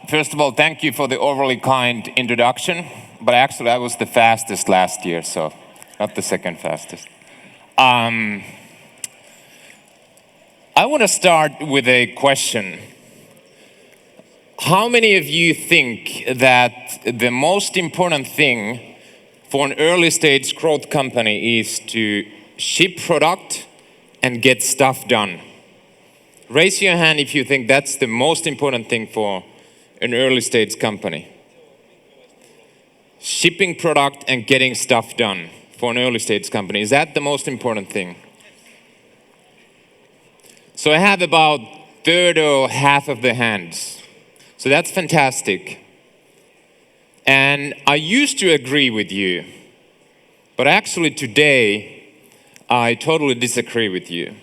First of all, thank you for the overly kind introduction. But actually, I was the fastest last year, so not the second fastest. I want to start with a question. How many of you think that the most important thing for an early stage growth company is to ship product and get stuff done? Raise your hand if you think that's the most important thing for an early stage company. Shipping product and getting stuff done for an early stage company. Is that the most important thing? So I have about third or half of the hands. So that's fantastic. And I used to agree with you, but actually today I totally disagree with you.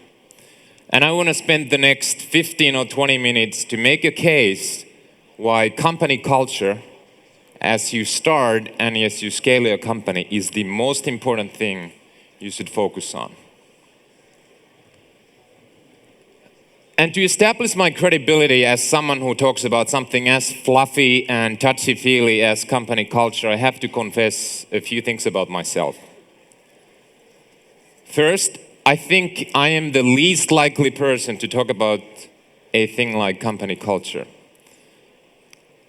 And I want to spend the next 15 or 20 minutes to make a case why company culture, as you start and as you scale your company, is the most important thing you should focus on. And to establish my credibility as someone who talks about something as fluffy and touchy-feely as company culture, I have to confess a few things about myself. First, I think I am the least likely person to talk about a thing like company culture.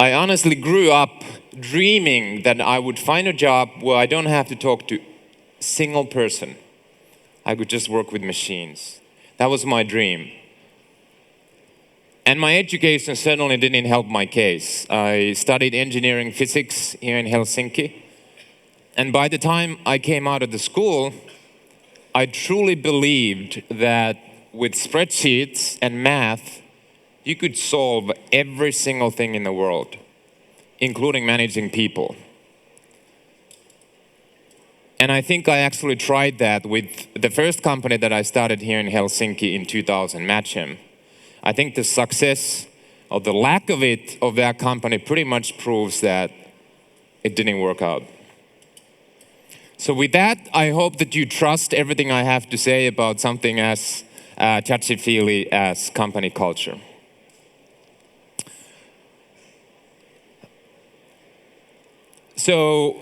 I honestly grew up dreaming that I would find a job where I don't have to talk to a single person. I could just work with machines. That was my dream. And my education certainly didn't help my case. I studied engineering physics here in Helsinki. And by the time I came out of the school, I truly believed that with spreadsheets and math, you could solve every single thing in the world, including managing people. And I think I actually tried that with the first company that I started here in Helsinki in 2000, Matchem. I think the success or the lack of it of that company pretty much proves that it didn't work out. So with that, I hope that you trust everything I have to say about something as touchy-feely as company culture. So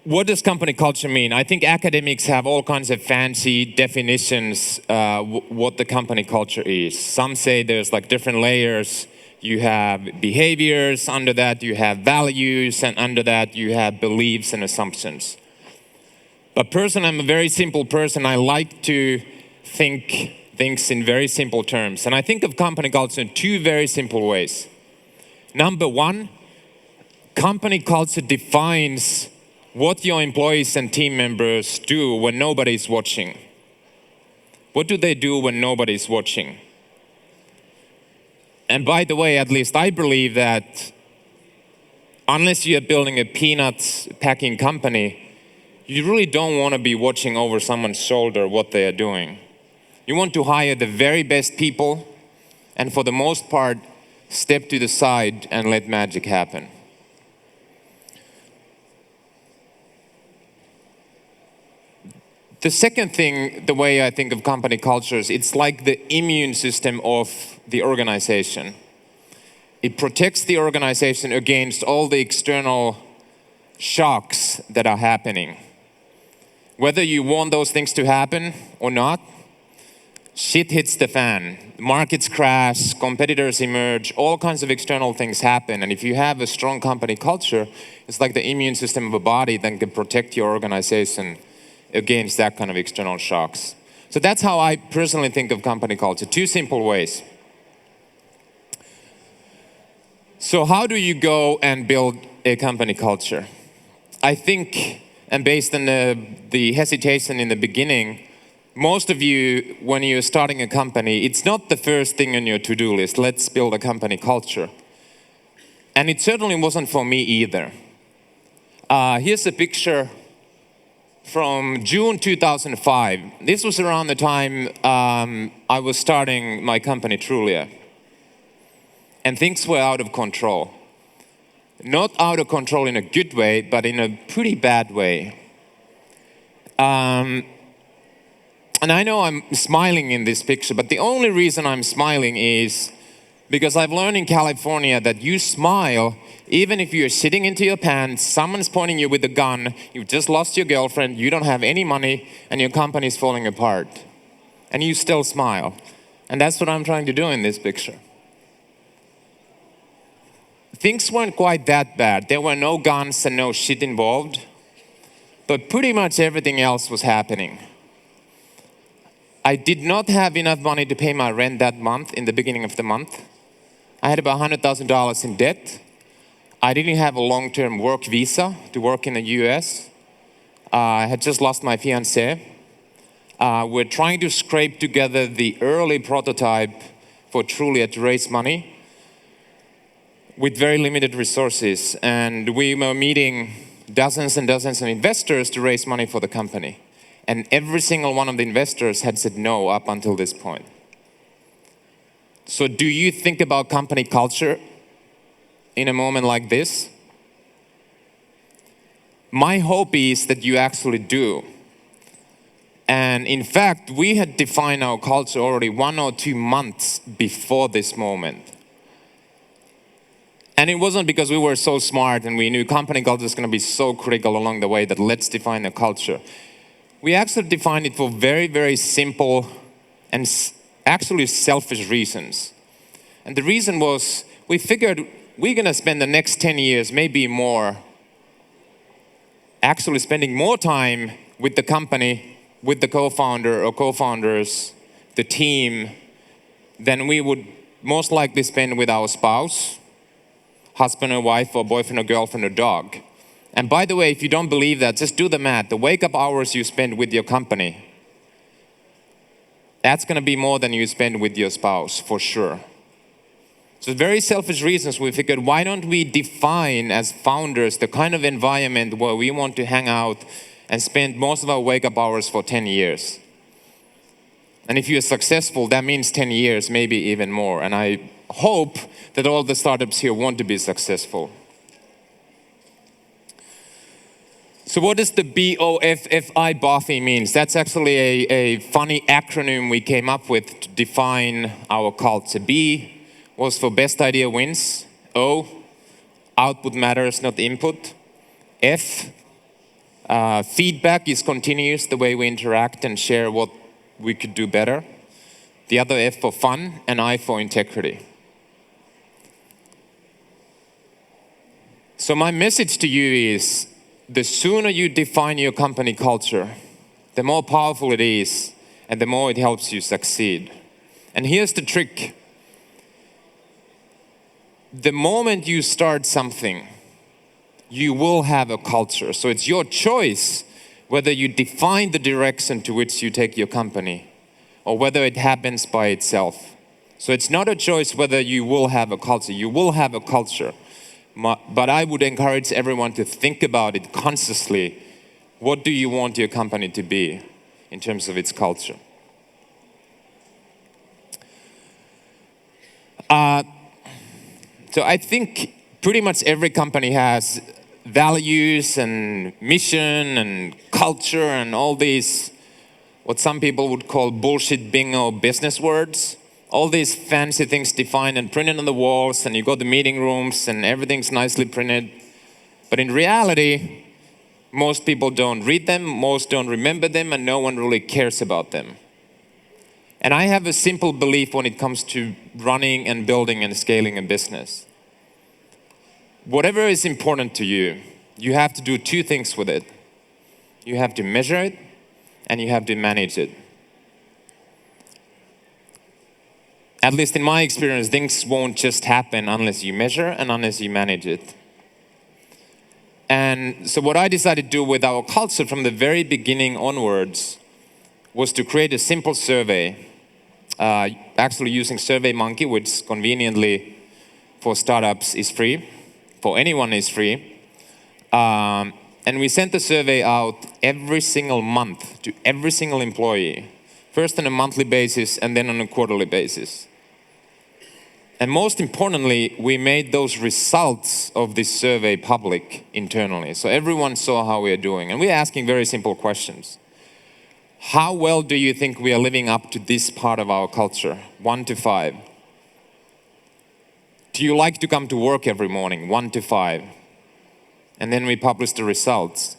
what does company culture mean? I think academics have all kinds of fancy definitions what the company culture is. Some say there's like different layers. You have behaviors, under that you have values, and under that you have beliefs and assumptions. But personally, I'm a very simple person. I like to think things in very simple terms. And I think of company culture in two very simple ways. Number one, company culture defines what your employees and team members do when nobody's watching. What do they do when nobody's watching? And by the way, at least I believe that unless you're building a peanuts packing company, you really don't want to be watching over someone's shoulder what they are doing. You want to hire the very best people and for the most part, step to the side and let magic happen. The second thing, the way I think of company cultures, it's like the immune system of the organization. It protects the organization against all the external shocks that are happening. Whether you want those things to happen or not, shit hits the fan. Markets crash, competitors emerge, all kinds of external things happen. And if you have a strong company culture, it's like the immune system of a body that can protect your organization against that kind of external shocks. So that's how I personally think of company culture. Two simple ways. So how do you go and build a company culture? I think, and based on the hesitation in the beginning, most of you, when you're starting a company, it's not the first thing on your to-do list. Let's build a company culture. And it certainly wasn't for me either. Here's a picture from June 2005. This was around the time I was starting my company, Trulia. And things were out of control. Not out of control in a good way, but in a pretty bad way. And I know I'm smiling in this picture, but the only reason I'm smiling is Because I've learned in California that you smile even if you're sitting into your pants, someone's pointing you with a gun, you've just lost your girlfriend, you don't have any money, and your company's falling apart. And you still smile. And that's what I'm trying to do in this picture. Things weren't quite that bad. There were no guns and no shit involved. But pretty much everything else was happening. I did not have enough money to pay my rent that month, in the beginning of the month. I had about $100,000 in debt. I didn't have a long-term work visa to work in the US. I had just lost my fiancée. We're trying to scrape together the early prototype for Trulia to raise money with very limited resources. And we were meeting dozens and dozens of investors to raise money for the company. And every single one of the investors had said no up until this point. So do you think about company culture in a moment like this? My hope is that you actually do. And in fact, we had defined our culture already 1 or 2 months before this moment. And it wasn't because we were so smart and we knew company culture is going to be so critical along the way that let's define the culture. We actually defined it for very, very simple and actually selfish reasons. And the reason was we figured we're going to spend the next 10 years, maybe more, actually spending more time with the company, with the co-founder or co-founders, the team, than we would most likely spend with our spouse, husband or wife, or boyfriend or girlfriend or dog. And by the way, if you don't believe that, just do the math. The wake-up hours you spend with your company, that's going to be more than you spend with your spouse, for sure. So very selfish reasons, we figured, why don't we define as founders the kind of environment where we want to hang out and spend most of our wake-up hours for 10 years. And if you're successful, that means 10 years, maybe even more. And I hope that all the startups here want to be successful. So what does the BOFFI means? That's actually a funny acronym we came up with to define our culture. B was for best idea wins. O, output matters, not input. F, feedback is continuous, the way we interact and share what we could do better. The other F for fun, and I for integrity. So my message to you is, the sooner you define your company culture, the more powerful it is, and the more it helps you succeed. And here's the trick. The moment you start something, you will have a culture. So it's your choice whether you define the direction to which you take your company or whether it happens by itself. So it's not a choice whether you will have a culture. You will have a culture. But I would encourage everyone to think about it consciously. What do you want your company to be in terms of its culture? So I think pretty much every company has values and mission and culture and all these, what some people would call bullshit bingo business words. All these fancy things defined and printed on the walls, and you go to meeting rooms and everything's nicely printed. But in reality, most people don't read them, most don't remember them, and no one really cares about them. And I have a simple belief when it comes to running and building and scaling a business. Whatever is important to you, you have to do 2 things with it. You have to measure it, and you have to manage it. At least in my experience, things won't just happen unless you measure and unless you manage it. And so what I decided to do with our culture from the very beginning onwards was to create a simple survey, actually using SurveyMonkey, which conveniently for startups is free, for anyone is free. And we sent the survey out every single month to every single employee, first on a monthly basis and then on a quarterly basis. And most importantly, we made those results of this survey public internally. So everyone saw how we are doing. And we're asking very simple questions. How well do you think we are living up to this part of our culture? 1 to 5. do you like to come to work every morning, 1 to 5? And then we publish the results.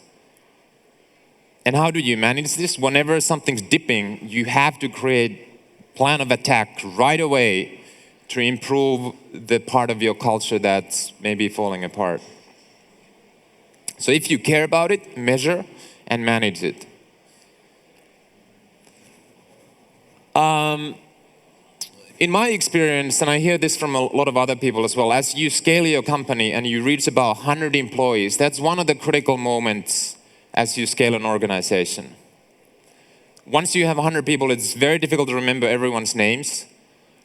And how do you manage this? Whenever something's dipping, you have to create plan of attack right away to improve the part of your culture that's maybe falling apart. So if you care about it, measure and manage it. In my experience, and I hear this from a lot of other people as well, as you scale your company and you reach about 100 employees, that's one of the critical moments as you scale an organization. Once you have 100 people, it's very difficult to remember everyone's names.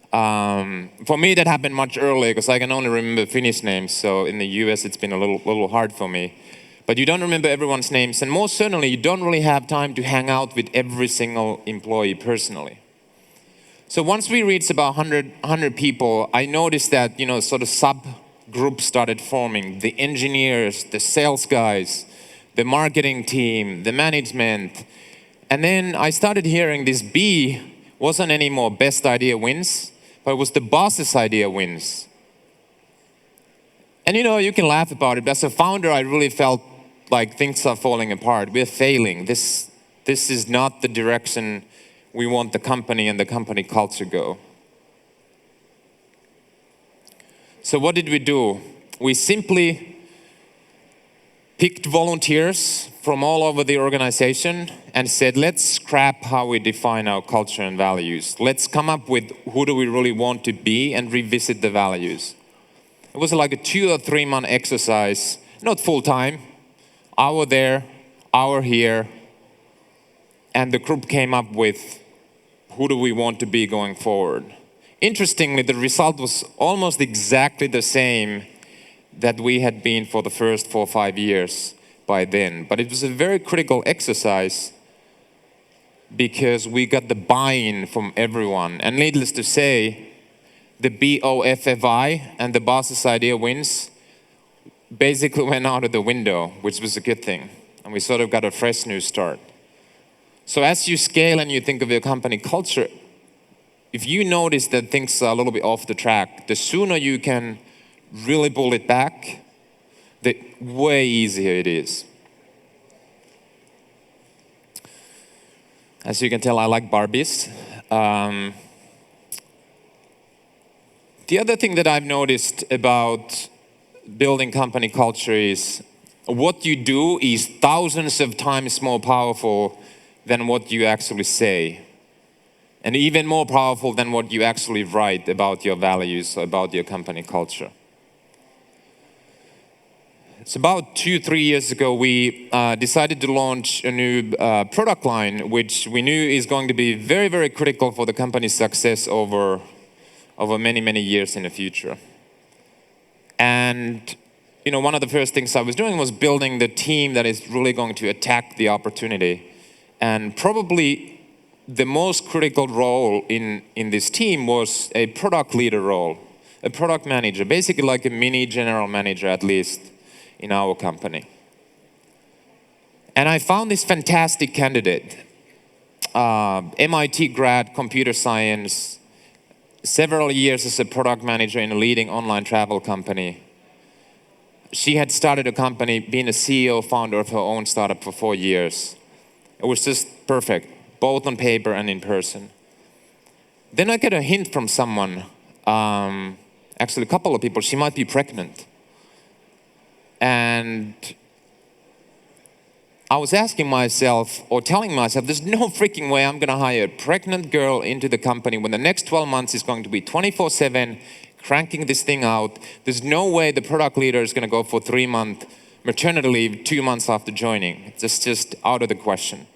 For me, that happened much earlier because I can only remember Finnish names. So in the US, it's been a little hard for me. But you don't remember everyone's names. And most certainly, you don't really have time to hang out with every single employee personally. So once we reached about 100 people, I noticed that, sort of subgroups started forming. The engineers, the sales guys, the marketing team, the management. And then I started hearing this B wasn't anymore best idea wins, but it was the boss's idea wins. And you can laugh about it. As a founder, I really felt like things are falling apart. We're failing. This is not the direction we want the company and the company culture go. So what did we do? We simply picked volunteers from all over the organization and said, let's scrap how we define our culture and values. Let's come up with who do we really want to be and revisit the values. It was like a 2 or 3 month exercise, not full time, hour there, hour here, and the group came up with who do we want to be going forward. Interestingly, the result was almost exactly the same that we had been for the first 4 or 5 years by then. But it was a very critical exercise because we got the buy-in from everyone. And needless to say, the BOFFI and the boss's idea wins basically went out of the window, which was a good thing. And we sort of got a fresh new start. So as you scale and you think of your company culture, if you notice that things are a little bit off the track, the sooner you can really pull it back, the way easier it is. As you can tell, I like Barbies. The other thing that I've noticed about building company culture is what you do is thousands of times more powerful than what you actually say. And even more powerful than what you actually write about your values, about your company culture. It's about 2-3 years ago, we decided to launch a new product line, which we knew is going to be very, very critical for the company's success over many, many years in the future. And one of the first things I was doing was building the team that is really going to attack the opportunity. And probably the most critical role in this team was a product leader role, a product manager, basically like a mini general manager at least in our company. And I found this fantastic candidate, MIT grad, computer science, several years as a product manager in a leading online travel company. She had started a company, being a CEO, founder of her own startup for 4 years. It was just perfect, both on paper and in person. Then I get a hint from someone, actually a couple of people, she might be pregnant. And I was asking myself, or telling myself, there's no freaking way I'm gonna hire a pregnant girl into the company when the next 12 months is going to be 24/7, cranking this thing out. There's no way the product leader is gonna go for 3-month maternity leave 2 months after joining. It's just out of the question.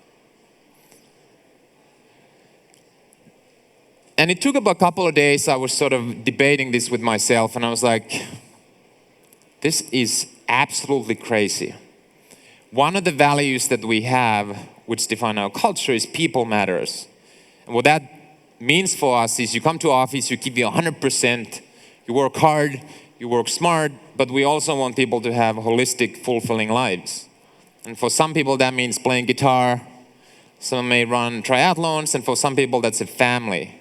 And it took about a couple of days. I was sort of debating this with myself, and I was like, this is absolutely crazy. One of the values that we have, which define our culture, is people matters. And what that means for us is you come to office, you give you 100%, you work hard, you work smart, but we also want people to have holistic, fulfilling lives. And for some people that means playing guitar, some may run triathlons, and for some people that's a family.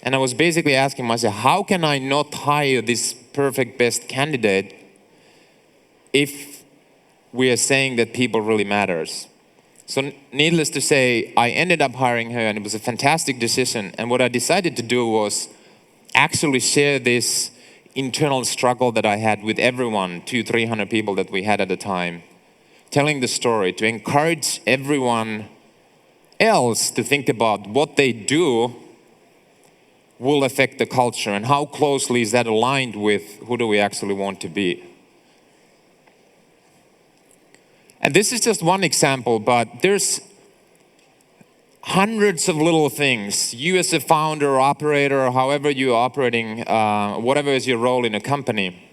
And I was basically asking myself, how can I not hire this perfect best candidate if we are saying that people really matters? So needless to say, I ended up hiring her, and it was a fantastic decision. And what I decided to do was actually share this internal struggle that I had with everyone, 200-300 people that we had at the time, telling the story to encourage everyone else to think about what they do will affect the culture and how closely is that aligned with who do we actually want to be. And this is just one example, but there's hundreds of little things. You as a founder or operator, or however you're operating, whatever is your role in a company,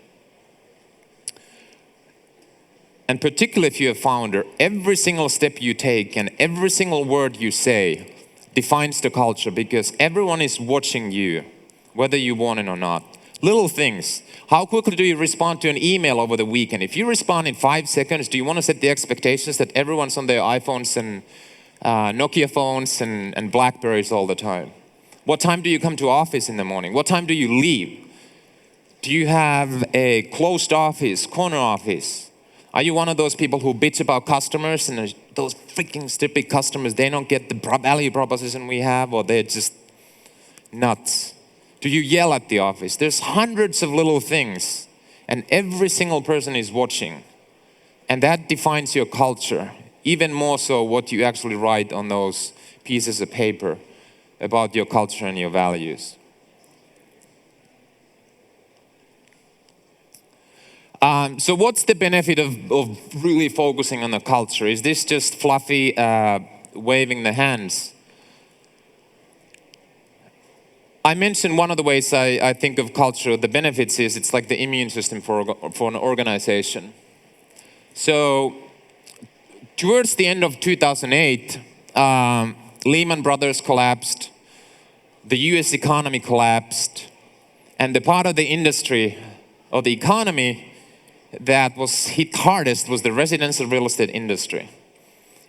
and particularly if you're a founder, every single step you take and every single word you say defines the culture, because everyone is watching you, whether you want it or not. Little things. How quickly do you respond to an email over the weekend? If you respond in 5 seconds, do you want to set the expectations that everyone's on their iPhones and Nokia phones and Blackberries all the time? What time do you come to office in the morning? What time do you leave? Do you have a closed office, corner office? Are you one of those people who bitch about customers and those freaking stupid customers, they don't get the value proposition we have, or they're just nuts? Do you yell at the office? There's hundreds of little things, and every single person is watching. And that defines your culture, even more so what you actually write on those pieces of paper about your culture and your values. So what's the benefit of really focusing on the culture? Is this just fluffy waving the hands? I mentioned one of the ways I think of culture, the benefits is it's like the immune system for an organization. So towards the end of 2008, Lehman Brothers collapsed, the US economy collapsed, and the part of the industry or the economy that was hit hardest was the residential real estate industry.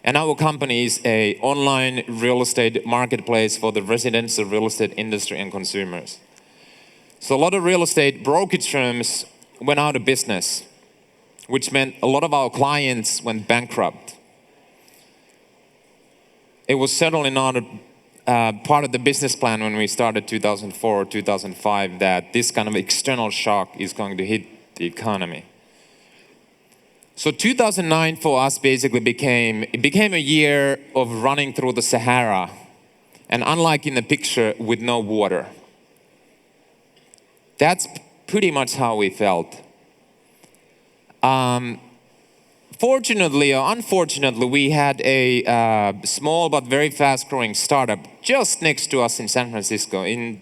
And our company is an online real estate marketplace for the residential real estate industry and consumers. So a lot of real estate brokerage firms went out of business, which meant a lot of our clients went bankrupt. It was certainly not part of the business plan when we started 2004 or 2005 that this kind of external shock is going to hit the economy. So 2009 for us basically became a year of running through the Sahara, and unlike in the picture, with no water. That's pretty much how we felt. Fortunately or unfortunately, we had a small but very fast-growing startup just next to us in San Francisco, in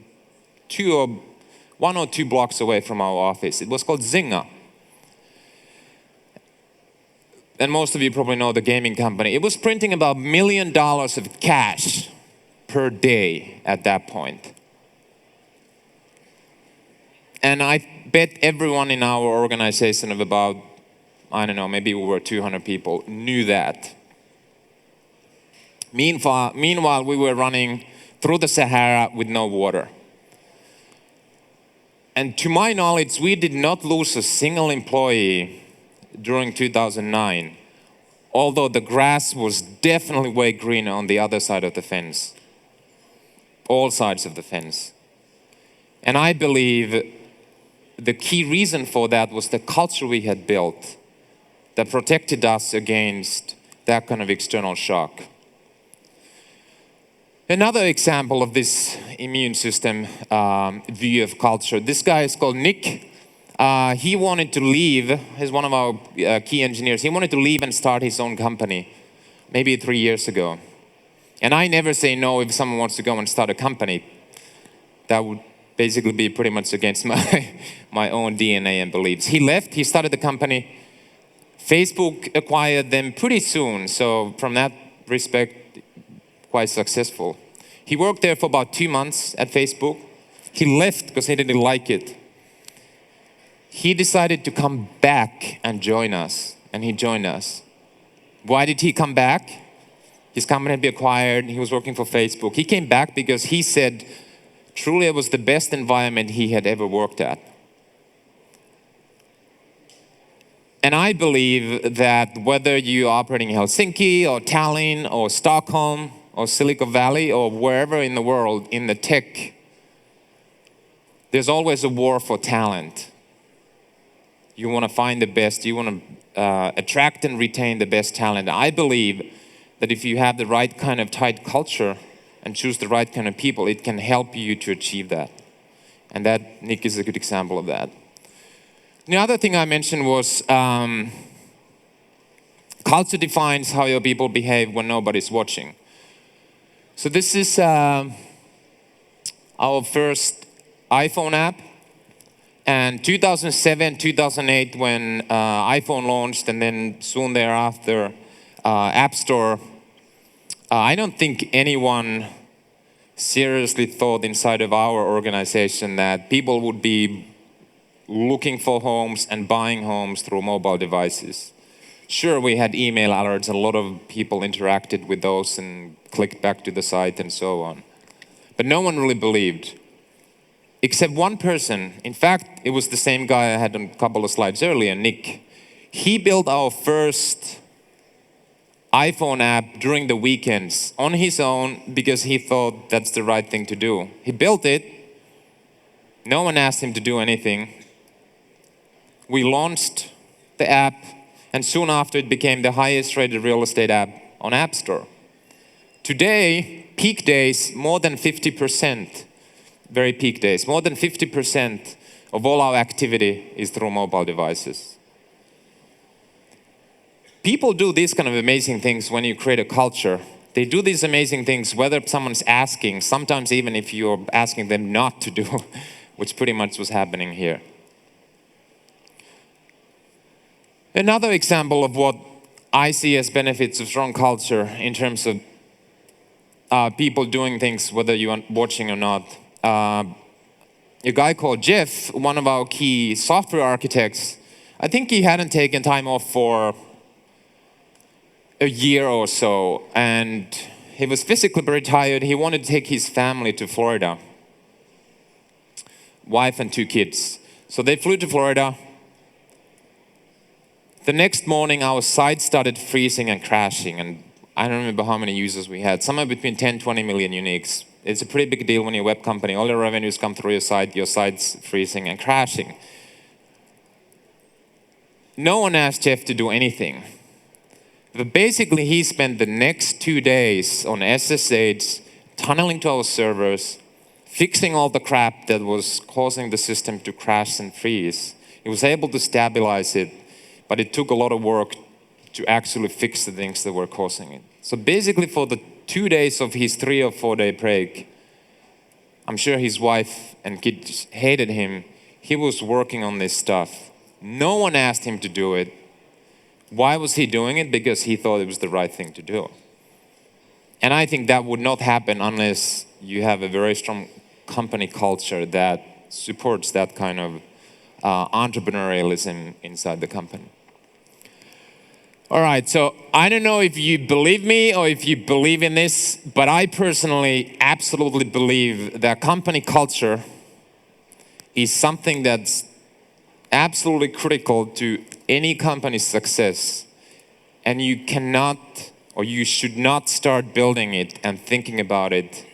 1 or 2 blocks away from our office. It was called Zynga. And most of you probably know the gaming company. It was printing about $1 million of cash per day at that point. And I bet everyone in our organization of about, I don't know, maybe we were 200 people, knew that. Meanwhile, we were running through the Sahara with no water. And to my knowledge, we did not lose a single employee during 2009, although the grass was definitely way greener on the other side of the fence, all sides of the fence. And I believe the key reason for that was the culture we had built that protected us against that kind of external shock. Another example of this immune system view of culture, this guy is called Nick. He wanted to leave, he's one of our key engineers, he wanted to leave and start his own company, maybe 3 years ago. And I never say no if someone wants to go and start a company. That would basically be pretty much against my own DNA and beliefs. He left, he started the company. Facebook acquired them pretty soon, so from that respect, quite successful. He worked there for about 2 months at Facebook. He left because he didn't like it. He decided to come back and join us, and he joined us. Why did he come back? His company had been acquired, he was working for Facebook. He came back because he said, Trulia was the best environment he had ever worked at. And I believe that whether you're operating in Helsinki or Tallinn or Stockholm or Silicon Valley or wherever in the world in the tech, there's always a war for talent. You want to find the best, you want to attract and retain the best talent. I believe that if you have the right kind of tight culture and choose the right kind of people, it can help you to achieve that. And that, Nick, is a good example of that. The other thing I mentioned was culture defines how your people behave when nobody's watching. So this is our first iPhone app. And 2007, 2008, when iPhone launched, and then soon thereafter, App Store, I don't think anyone seriously thought inside of our organization that people would be looking for homes and buying homes through mobile devices. Sure, we had email alerts, and a lot of people interacted with those and clicked back to the site and so on. But no one really believed, except one person. In fact, it was the same guy I had on a couple of slides earlier, Nick. He built our first iPhone app during the weekends on his own because he thought that's the right thing to do. He built it. No one asked him to do anything. We launched the app, and soon after it became the highest rated real estate app on App Store. Today, peak days, more than 50%, very peak days, more than 50% of all our activity is through mobile devices. People do these kind of amazing things when you create a culture. They do these amazing things whether someone's asking, sometimes even if you're asking them not to do, which pretty much was happening here. Another example of what I see as benefits of strong culture in terms of people doing things whether you are watching or not. A guy called Jeff, one of our key software architects, I think he hadn't taken time off for a year or so, and he was physically very tired. He wanted to take his family to Florida, wife and 2 kids. So they flew to Florida. The next morning, our site started freezing and crashing, and I don't remember how many users we had, somewhere between 10, 20 million uniques. It's a pretty big deal when you're a web company. All your revenues come through your site's freezing and crashing. No one asked Jeff to do anything. But basically, he spent the next 2 days on SSH, tunneling to our servers, fixing all the crap that was causing the system to crash and freeze. He was able to stabilize it, but it took a lot of work to actually fix the things that were causing it. So basically, for the 2 days of his 3 or 4 day break, I'm sure his wife and kids hated him. He was working on this stuff. No one asked him to do it. Why was he doing it? Because he thought it was the right thing to do. And I think that would not happen unless you have a very strong company culture that supports that kind of entrepreneurialism inside the company. All right, so I don't know if you believe me or if you believe in this, but I personally absolutely believe that company culture is something that's absolutely critical to any company's success. And you cannot, or you should not start building it and thinking about it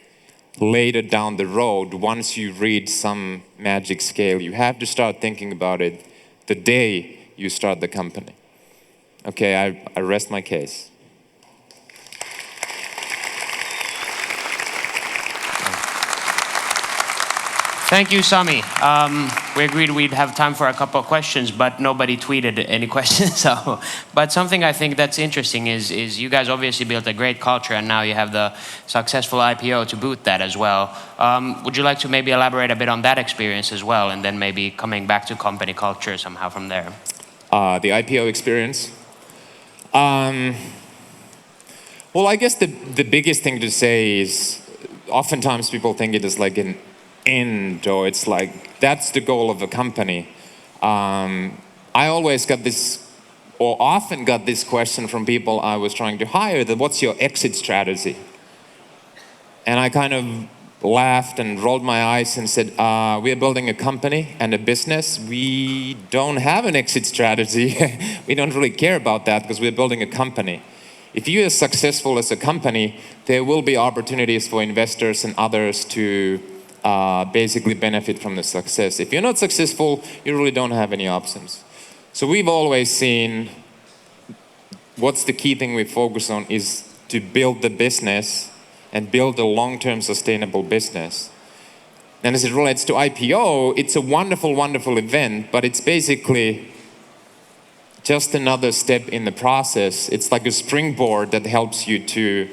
later down the road once you reach some magic scale. You have to start thinking about it the day you start the company. Okay, I rest my case. Thank you, Sami. We agreed we'd have time for a couple of questions, but nobody tweeted any questions. But something I think that's interesting is you guys obviously built a great culture, and now you have the successful IPO to boot that as well. Would you like to maybe elaborate a bit on that experience as well, and then maybe coming back to company culture somehow from there? The IPO experience? Well, I guess the biggest thing to say is oftentimes people think it is like an end, or it's like that's the goal of a company. I always got this, or often got this question from people I was trying to hire, that what's your exit strategy? And I kind of laughed and rolled my eyes and said, we are building a company and a business. We don't have an exit strategy. We don't really care about that because we're building a company. If you are successful as a company, there will be opportunities for investors and others to basically benefit from the success. If you're not successful, you really don't have any options. So we've always seen what's the key thing we focus on is to build the business and build a long-term sustainable business. And as it relates to IPO, it's a wonderful, wonderful event, but it's basically just another step in the process. It's like a springboard that helps you to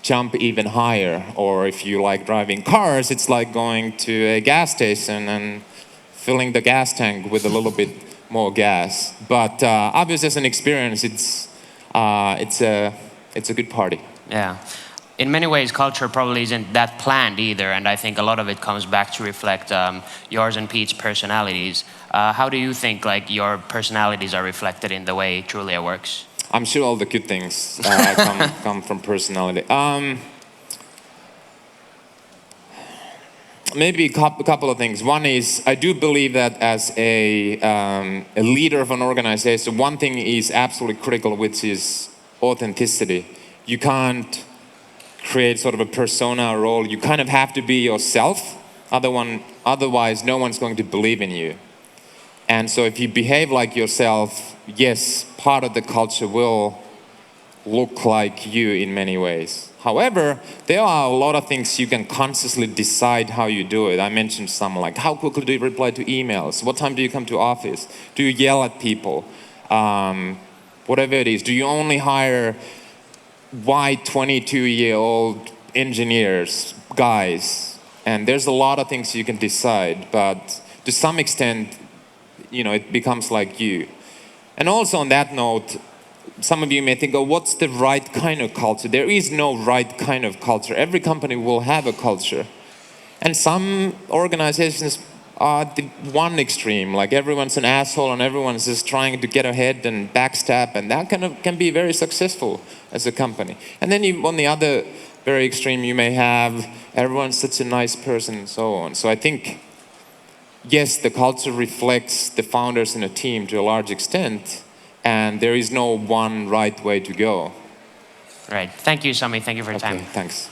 jump even higher. Or if you like driving cars, it's like going to a gas station and filling the gas tank with a little bit more gas. But obviously as an experience, it's a good party. Yeah. In many ways, culture probably isn't that planned either, and I think a lot of it comes back to reflect yours and Pete's personalities. How do you think like your personalities are reflected in the way Trulia works? I'm sure all the good things come from personality. Maybe a couple of things. One is, I do believe that as a leader of an organization, one thing is absolutely critical, which is authenticity. You can't create sort of a persona role. You kind of have to be yourself. Otherwise, no one's going to believe in you. And so if you behave like yourself, yes, part of the culture will look like you in many ways. However, there are a lot of things you can consciously decide how you do it. I mentioned some, like how quickly do you reply to emails? What time do you come to office? Do you yell at people? Whatever it is. Do you only hire white 22-year-old engineers, guys? And there's a lot of things you can decide, but to some extent, it becomes like you. And also on that note, some of you may think, oh, what's the right kind of culture? There is no right kind of culture. Every company will have a culture. And some organizations are the one extreme, like everyone's an asshole and everyone's just trying to get ahead and backstab, and that can be very successful as a company. And then on the other very extreme, you may have everyone's such a nice person and so on. So I think, yes, the culture reflects the founders and the team to a large extent, and there is no one right way to go. Right. Thank you, Sami. Thank you for your time. Thanks.